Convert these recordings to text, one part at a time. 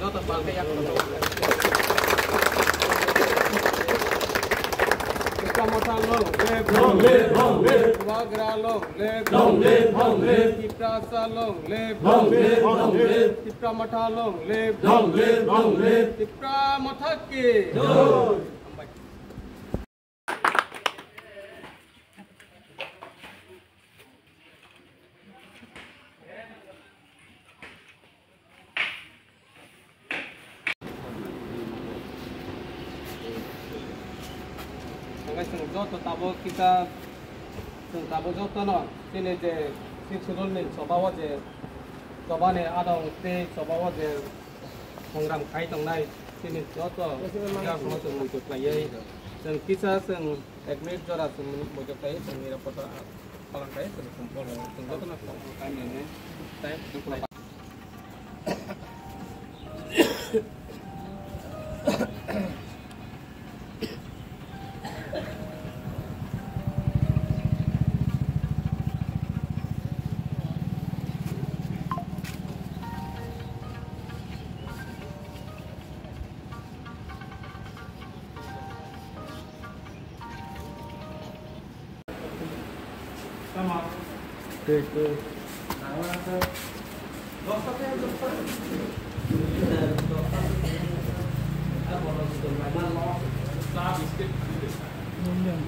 joto palke yang joto. Kita motor long live. Wagra long live. Kita salong live. Kita mata long live. Kita mata ke. Joto tabo kita tabo joto no sini je si sudul nin sobawa je sobane adong te sobawa je hongram kai tong nai sini joto kita semua sung mujud lai dan kita sung admit jora sung mujud lai sung mira poto palang kai sung kumpul sung joto na kai ne tai dukla sama ke awal ke dokter apa dokter mana lo saat biskuit yang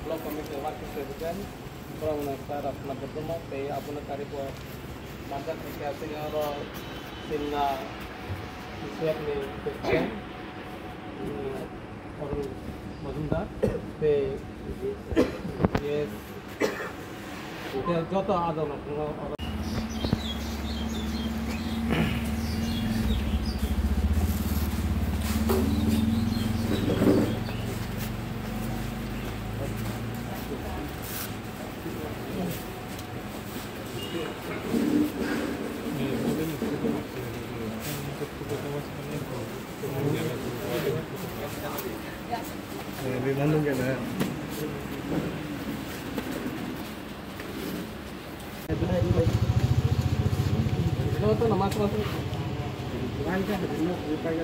blog komite waktu sekian orang nasara pernah bertemu pe apuna kari po mandat kita singaro singa siap ni sekian orang mazunda pe yes kita joto ada orang di Bandung kan ya. Itu nama masuk. Kan kan bukan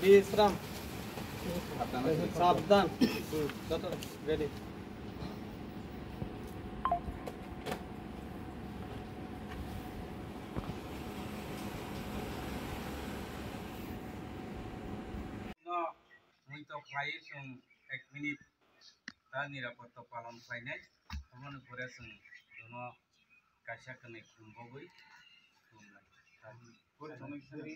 Diseram, sabdan, betul, ready. No, muito clair sung 1 minute ta nirapotta palon khlainai amon pore sung jono kaisa kene kumbogoi kumlai tani pore jono suri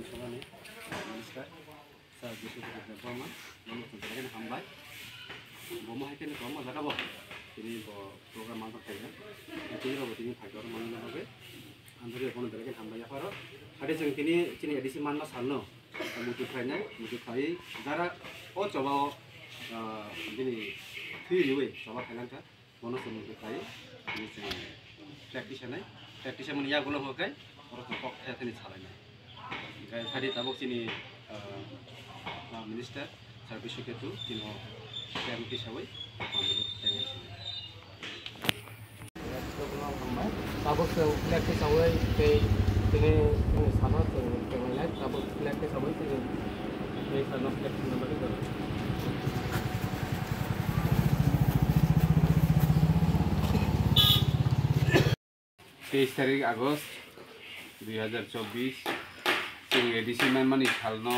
सभानि मिनिस्टार सार बिशुदेव बर्मा नमस्ते जगन हामबाय बमा हाइकेन बमा जागाबो तिनि program मान थायो तिनि रबो तिनि फाइटर मान लाबे आंधरे बन जगन हामबाय याफारो आदे जों तिनि एडिसि मान मा साननो मुतु खाइ जारा ओ चबाव दिनै थैरिवे चबा खायलांका बनो जों मुतु खाइ तिनि जों प्रेक्टिस मन यागुलो होखाय और पक थायनि सालायनाय ओमफ्राय फारि ताबक तिनि मिनिस्टार सार बिशुदेव तिनो केम्प हिसाबै ताबक जों फ्लेग हिसाबै तिनि साना जों केमेलाय ताबक फ्लेग हिसाबै तिनि बे साना फ्लेग खालामनानै दं 23 तारिख आगस्ट 2024 जों एडिसि मानमानि सालनो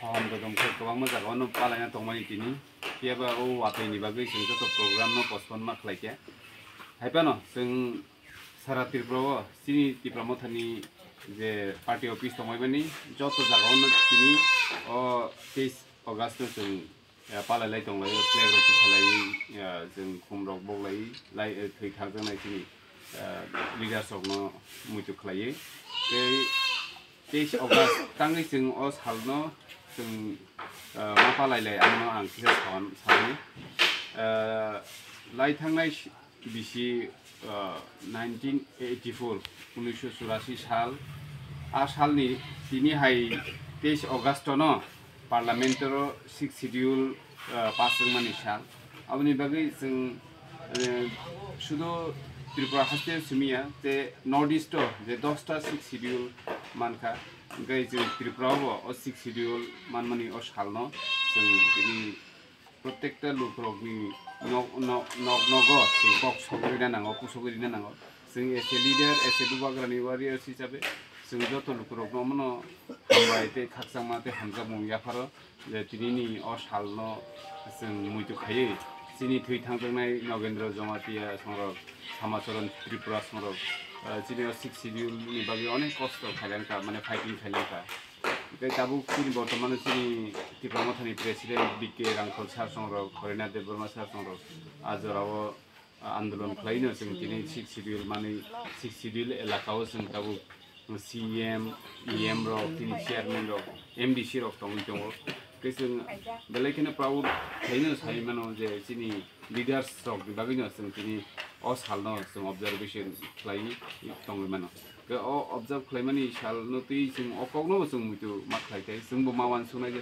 हम गदम गोबां मोजाङावनो पालायना दंमानि दिनि केबा औ वाथैनि बागै जों जत प्रग्राम नो पस्टपन मा खालायके हायपानो जों सारा त्रिपुराव सिनि त्रिपुरामथानि जे पार्टी अफिस दंमायबानि जत जागावनो दिनि 23 अगस्त जों पालायलाय दंलाय फ्लेग रक सालाय जों खुमरक बगलाय थै थाजोंनाय दिनि leaders of no mutu claye. 23 August tangi जों अ सालनो जों मापालायलाय आंनो आंखिया सावनि लाइ थांनाय बिसि 1984 1984 साल आ सालनि दिनि हाय 23 अगस्त न पार्लियामेन्टारो 6 शिड्यूल पास मानि साल आबनि बागै जों शुद्ध त्रिपुरा हास्ते सुमिया जे नॉर्थ ईस्ट जे 10टा 6 शिड्यूल मानखा गै जों त्रिपुरावबो 6 शिड्यूल मानमानि अ सालनो जों बिनि प्रत्येकटा लुकरगनि नगो जों कक सगरिना नांगौ कुसगरिना नांगौ जों एसे लिडार एसे दुबाग्रानि वारियर्स हिसाबै जों जत लुकरगनो मनो हामबायते खाकसामाते हामजा मुयाफारो जे तिनिनि अ सालनो जों मुइतु खायै सिनि थै थांजोंनाय नगेन्द्र जमातिया संरक समाचरण त्रिपुरा संरक जिनि 6 शिड्यूल नि बागै अनेक कष्ट खायलांका माने फाइटिं खायलांका बे दाबु सिनि बर्तमान सिनि त्रिपुरामथानि प्रेसिडेन्ट बीके रांखल सार संरक हरिना देबबर्मा सार संरक आजराव आन्दोलन खालायनो जों दिनै 6 शिड्यूल माने 6 शिड्यूल एलाकाव जों दाबु सीएम ईएम रक तिनि चेयारमैन रक एमडीसी रक दङ जों बेलेखिनो प्राउड थाइनो साइमानो जे सिनि लिडार्स रक बागैनो जों दिनै अ सालनो जों ऑब्जर्वेशन खालाय दङमानो बे अ ऑब्जर्व खालायमानि सालनो दै जों अकगनो जों मुइतु मा खालायथाय जोंबो मावान सुनाय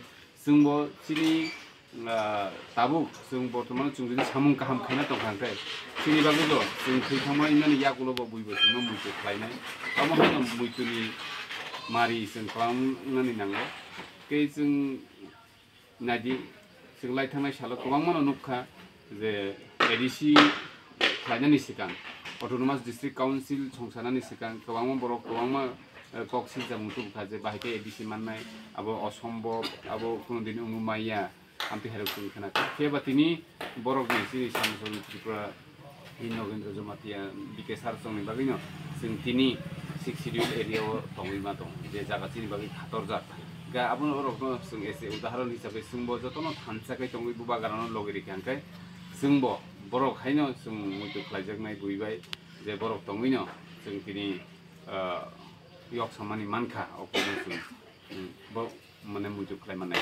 जोंबो सिनि दाबु जों बर्तमान जों दिनै सामुं गाहाम खायना दंखांखाय सिनि बागैबो जों थैखांमायनानै यागुलबो बुइबो जों मुइतु खालायनाय आमहायनो मुइतुनि मारि जों खालामनानै नांगौ के जों नादि जों लाइथांनाय साल गोबां मानो नुखा जे एडिसि खायनानि सिगां अटोनोमास डिस्ट्रिक्ट काउन्सिल संसानानि सिगां गोबां बर' गोबां कक्सि जामुतु जे बाहायते एडिसि माननाय आबो असम्भव आबो कोनदिन उमुमाया आमपि हेरकुन खाना केबातिनि बर'नि सिनि सामसन त्रिपुरा नगेन्द्र जमातिया बीके सार संनि बागैनो जों तिनि 6 शिड्यूल एरियाव दंगिमा दं जे जागासिनि बागै 14 जात गा आबुन रकनो जों एसे उदाहरण हिसाबै जोंबो जतनो थानसाकै दंगै बुबा गारानो लगेरिखांखाय जोंबो बरक खायनो जों मुइतु खालायजोगनाय बुइबाय जे बरक दंगैनो जों तिनि यक सामानि मानखा अकनो जों माने मुइतु खालायमानाय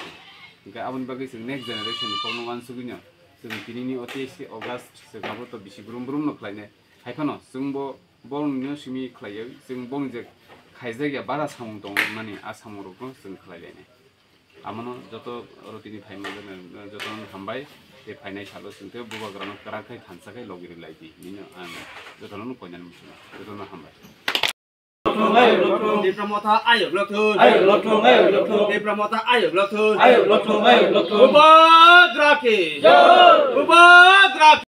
गा आबुन बागै जों नेक्स्ट जेनेरेशन कनो वानसुगिनो जों तिनिनि 23 अगस्त जोंबो तो बिसि ब्रुम ब्रुम नख्लायने हायफानो जोंबो बरनिनो सिमि खालायो जों बन जे खायजाया बारा सामुं दं माने आसामरकनो जों खालायलायनाय आमनो जत रतिनि फाइमा जत हामबाय बे फाइनाय सालो जोंते बुबाग्रानो कराखै थानसाखै लगिरि लायदि निनो आं जतनो कयनान मुसुना जतनो हामबाय Dipramota ayok lokthun Dipramota ayok lokthun Ubadraki